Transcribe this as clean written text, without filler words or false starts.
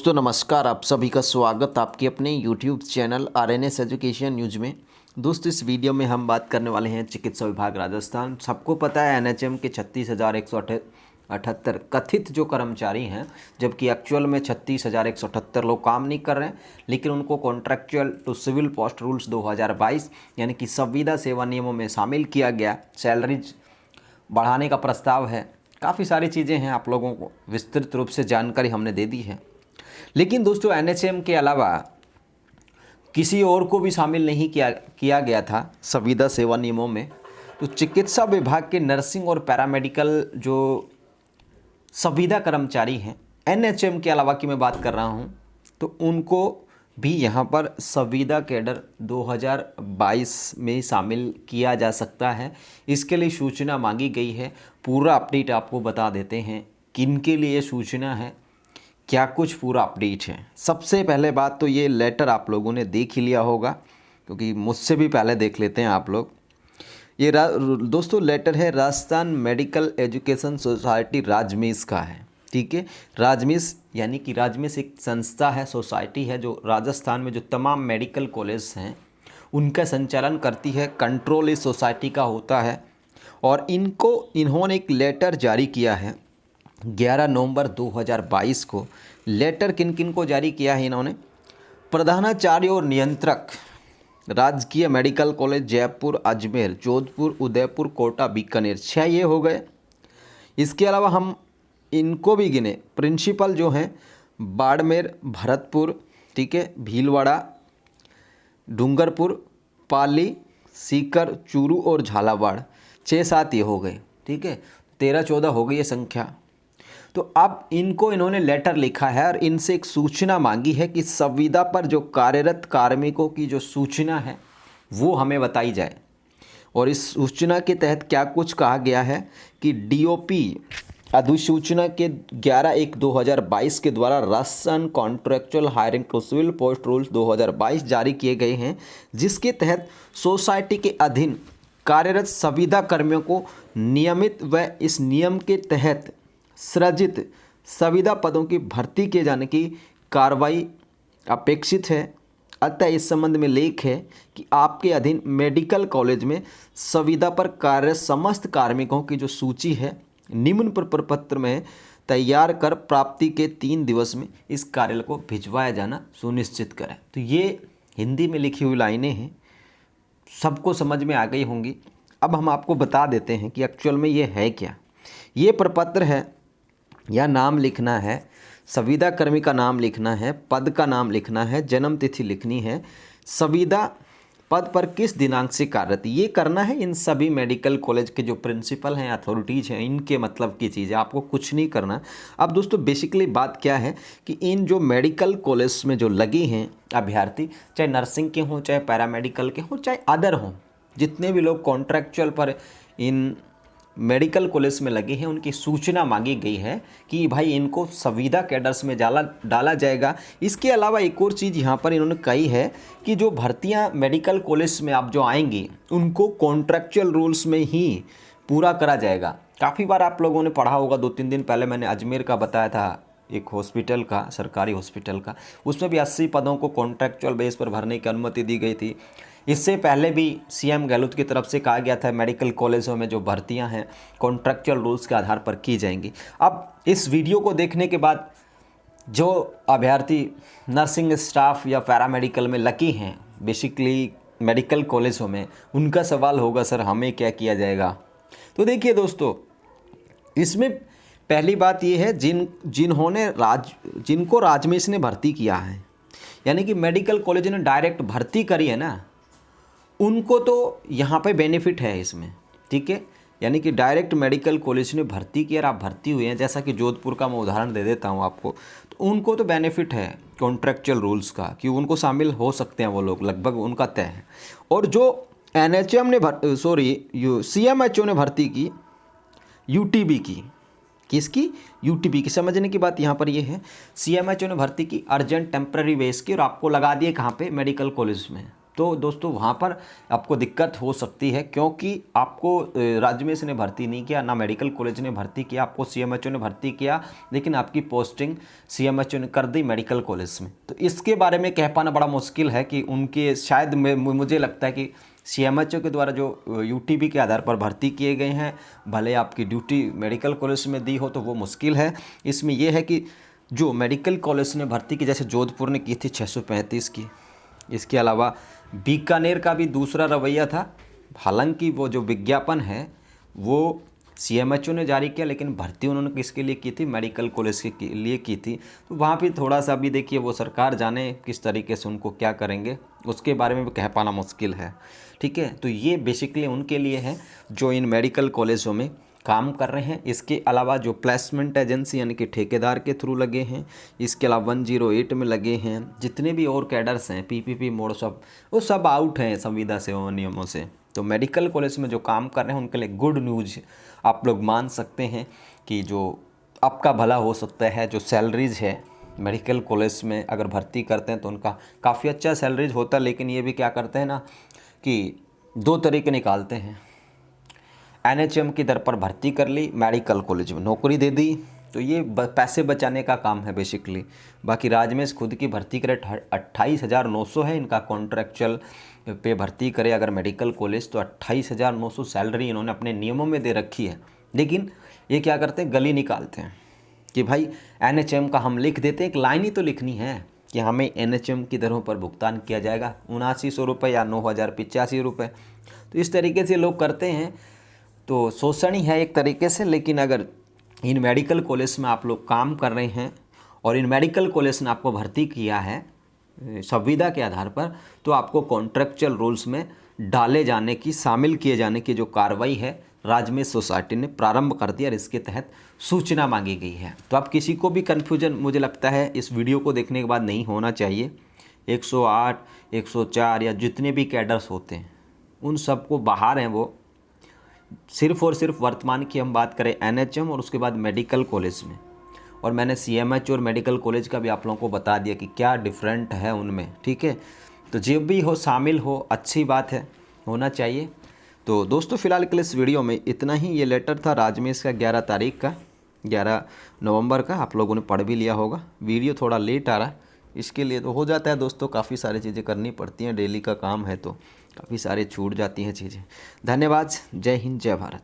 दोस्तों नमस्कार, आप सभी का स्वागत आपके अपने YouTube channel RNS education news में। दोस्तों इस वीडियो में हम बात करने वाले हैं चिकित्सा विभाग राजस्थान। सबको पता है एनएचएम के 36,178 कथित जो कर्मचारी हैं, जबकि एक्चुअल में 36,178 लोग काम नहीं कर रहे हैं, लेकिन उनको contractual to civil post rules 2022 यानी कि संविदा सेवा नियमों में शामिल किया गया। सैलरीज बढ़ाने का प्रस्ताव है, काफ़ी सारी चीज़ें हैं, आप लोगों को विस्तृत रूप से जानकारी हमने दे दी है। लेकिन दोस्तों एनएचएम के अलावा किसी और को भी शामिल नहीं किया गया था संविदा सेवा नियमों में। तो चिकित्सा विभाग के नर्सिंग और पैरामेडिकल जो संविदा कर्मचारी हैं एनएचएम के अलावा की मैं बात कर रहा हूं, तो उनको भी यहां पर संविदा कैडर 2022 में शामिल किया जा सकता है। इसके लिए सूचना मांगी गई है। पूरा अपडेट आपको बता देते हैं किन के लिए सूचना है, क्या कुछ पूरा अपडेट है। सबसे पहले बात तो ये लेटर आप लोगों ने देख ही लिया होगा, क्योंकि मुझसे भी पहले देख लेते हैं आप लोग। ये दोस्तों लेटर है राजस्थान मेडिकल एजुकेशन सोसाइटी राजमीस का है। ठीक है, राजमीस यानी कि राजमीस एक संस्था है, सोसाइटी है जो राजस्थान में जो तमाम मेडिकल कॉलेज हैं उनका संचालन करती है। कंट्रोल इस सोसाइटी का होता है और इन्होंने एक लेटर जारी किया है 11 नवंबर 2022 को। लेटर किन किन को जारी किया है इन्होंने? प्रधानाचार्य और नियंत्रक राजकीय मेडिकल कॉलेज जयपुर, अजमेर, जोधपुर, उदयपुर, कोटा, बीकानेर, 6 ये हो गए। इसके अलावा हम इनको भी गिने। प्रिंसिपल जो हैं बाड़मेर, भरतपुर, ठीक है, भीलवाड़ा, डूंगरपुर, पाली, सीकर, चूरू और झालावाड़, 6-7 ये हो गए। ठीक है, 13-14 हो गई ये संख्या। तो अब इन्होंने लेटर लिखा है और इनसे एक सूचना मांगी है कि संविदा पर जो कार्यरत कार्मिकों की जो सूचना है वो हमें बताई जाए। और इस सूचना के तहत क्या कुछ कहा गया है कि डीओपी अधिसूचना के 11/1/2022 के द्वारा Rajasthan contractual hiring to civil post rules 2022 जारी किए गए हैं, जिसके तहत सोसाइटी के अधीन कार्यरत संविदा कर्मियों को नियमित व इस नियम के तहत सृजित संविदा पदों की भर्ती किए जाने की कार्रवाई अपेक्षित है। अतः इस संबंध में लेख है कि आपके अधीन मेडिकल कॉलेज में संविदा पर कार्यरत समस्त कार्मिकों की जो सूची है निम्न प्रपत्र में तैयार कर प्राप्ति के 3 दिवस में इस कार्यालय को भिजवाया जाना सुनिश्चित करें। तो ये हिंदी में लिखी हुई लाइनें हैं, सबको समझ में आ गई होंगी। अब हम आपको बता देते हैं कि एक्चुअल में ये है क्या। ये प्रपत्र है या नाम लिखना है, संविदा कर्मी का नाम लिखना है, पद का नाम लिखना है, जन्म तिथि लिखनी है, संविदा पद पर किस दिनांक से कार्यरत, ये करना है इन सभी मेडिकल कॉलेज के जो प्रिंसिपल हैं, अथॉरिटीज़ हैं, इनके मतलब की चीज़ है, आपको कुछ नहीं करना। अब दोस्तों बेसिकली बात क्या है कि इन जो मेडिकल कॉलेज में जो लगे हैं अभ्यर्थी, चाहे नर्सिंग के हों, चाहे पैरामेडिकल के हों, चाहे अदर हों, जितने भी लोग कॉन्ट्रैक्चुअल पर इन मेडिकल कॉलेज में लगे हैं, उनकी सूचना मांगी गई है कि भाई इनको संविदा कैडर्स में डाला जाएगा। इसके अलावा एक और चीज़ यहाँ पर इन्होंने कही है कि जो भर्तियाँ मेडिकल कॉलेज में आप जो आएंगी उनको कॉन्ट्रैक्चुअल रूल्स में ही पूरा करा जाएगा। काफ़ी बार आप लोगों ने पढ़ा होगा, 2-3 दिन पहले मैंने अजमेर का बताया था, एक हॉस्पिटल का, सरकारी हॉस्पिटल का, उसमें भी 80 पदों को कॉन्ट्रैक्चुअल बेस पर भरने की अनुमति दी गई थी। इससे पहले भी सीएम गहलोत की तरफ से कहा गया था मेडिकल कॉलेजों में जो भर्तियां हैं कॉन्ट्रैक्चुअल रूल्स के आधार पर की जाएंगी। अब इस वीडियो को देखने के बाद जो अभ्यर्थी नर्सिंग स्टाफ या पैरामेडिकल में लगी हैं बेसिकली मेडिकल कॉलेजों में, उनका सवाल होगा सर हमें क्या किया जाएगा। तो देखिए दोस्तों, इसमें पहली बात ये है जिनको राजमीस ने भर्ती किया है, यानी कि मेडिकल कॉलेज ने डायरेक्ट भर्ती करी है ना, उनको तो यहाँ पे बेनिफिट है इसमें। ठीक है, यानी कि डायरेक्ट मेडिकल कॉलेज ने भर्ती किया और आप भर्ती हुए हैं, जैसा कि जोधपुर का मैं उदाहरण दे देता हूँ आपको, तो उनको तो बेनिफिट है कॉन्ट्रैक्चुअल रूल्स का कि उनको शामिल हो सकते हैं वो लोग, लगभग उनका तय है। और जो एनएचएम ने सीएमएचओ ने भर्ती की यूटीबी की, किसकी? यूटीबी की। समझने की बात यहाँ पर ये है, सीएमएचओ ने भर्ती की अर्जेंट टेम्पररी बेस की और आपको लगा दिए कहाँ पे? मेडिकल कॉलेज में। तो दोस्तों वहाँ पर आपको दिक्कत हो सकती है, क्योंकि आपको राजमेश ने भर्ती नहीं किया, ना मेडिकल कॉलेज ने भर्ती किया, आपको सीएमएचओ ने भर्ती किया, लेकिन आपकी पोस्टिंग सीएमएचओ ने कर दी मेडिकल कॉलेज में। तो इसके बारे में कह पाना बड़ा मुश्किल है कि उनके शायद मुझे लगता है कि सीएमएचओ के द्वारा जो यूटीबी के आधार पर भर्ती किए गए हैं, भले आपकी ड्यूटी मेडिकल कॉलेज में दी हो तो वो मुश्किल है। इसमें यह है कि जो मेडिकल कॉलेज ने भर्ती की, जैसे जोधपुर ने की थी 635 की, इसके अलावा बीकानेर का भी दूसरा रवैया था। हालांकि वो जो विज्ञापन है वो सीएमएचओ ने जारी किया, लेकिन भर्ती उन्होंने किसके लिए की थी, मेडिकल कॉलेज के लिए की थी। तो वहाँ पे थोड़ा सा भी देखिए, वो सरकार जाने किस तरीके से उनको क्या करेंगे, उसके बारे में भी कह पाना मुश्किल है। ठीक है, तो ये बेसिकली उनके लिए है जो इन मेडिकल कॉलेजों में काम कर रहे हैं। इसके अलावा जो प्लेसमेंट एजेंसी यानी कि ठेकेदार के थ्रू लगे हैं, इसके अलावा 108 में लगे हैं, जितने भी और कैडर्स हैं, पीपीपी मोड सब, वो सब आउट हैं संविदा सेवा नियमों से। तो मेडिकल कॉलेज में जो काम कर रहे हैं उनके लिए गुड न्यूज़ आप लोग मान सकते हैं कि जो आपका भला हो सकता है। जो सैलरीज है मेडिकल कॉलेज में अगर भर्ती करते हैं तो उनका काफ़ी अच्छा सैलरीज होता है, लेकिन ये भी क्या करते हैं ना कि 2 तरीके निकालते हैं। एनएचएम की दर पर भर्ती कर ली, मेडिकल कॉलेज में नौकरी दे दी, तो ये पैसे बचाने का काम है बेसिकली। बाकी राजमेश खुद की भर्ती करे 28,900 है इनका कॉन्ट्रैक्चुअल पे भर्ती करे अगर मेडिकल कॉलेज, तो 28,900 सैलरी इन्होंने अपने नियमों में दे रखी है। लेकिन ये क्या करते हैं, गली निकालते हैं कि भाई एनएचएम का हम लिख देते हैं, एक लाइन ही तो लिखनी है कि हमें एनएचएम की दरों पर भुगतान किया जाएगा 7900 रुपये या 9,085 रुपये। तो इस तरीके से लोग करते हैं, तो शोषण ही है एक तरीके से। लेकिन अगर इन मेडिकल कॉलेज में आप लोग काम कर रहे हैं और इन मेडिकल कॉलेज ने आपको भर्ती किया है संविदा के आधार पर, तो आपको कॉन्ट्रैक्चुअल रूल्स में डाले जाने की, शामिल किए जाने की जो कार्रवाई है राजमेश सोसाइटी ने प्रारंभ कर दिया और इसके तहत सूचना मांगी गई है। तो अब किसी को भी कन्फ्यूजन मुझे लगता है इस वीडियो को देखने के बाद नहीं होना चाहिए। 108, 104 या जितने भी कैडर्स होते हैं उन सबको बाहर हैं, वो सिर्फ़ और सिर्फ वर्तमान की हम बात करें एनएचएम और उसके बाद मेडिकल कॉलेज में, और मैंने सीएमएचओ और मेडिकल कॉलेज का भी आप लोगों को बता दिया कि क्या डिफरेंट है उनमें। ठीक है, तो जो भी हो शामिल हो, अच्छी बात है, होना चाहिए। तो दोस्तों फिलहाल के लिए इस वीडियो में इतना ही। ये लेटर था राजमेश का 11 तारीख का, 11 नवंबर का, आप लोगों ने पढ़ भी लिया होगा। वीडियो थोड़ा लेट आ रहा है, इसके लिए तो हो जाता है दोस्तों, काफ़ी सारी चीज़ें करनी पड़ती हैं, डेली का काम है तो काफ़ी सारे छूट जाती हैं चीज़ें। धन्यवाद, जय हिंद, जय भारत।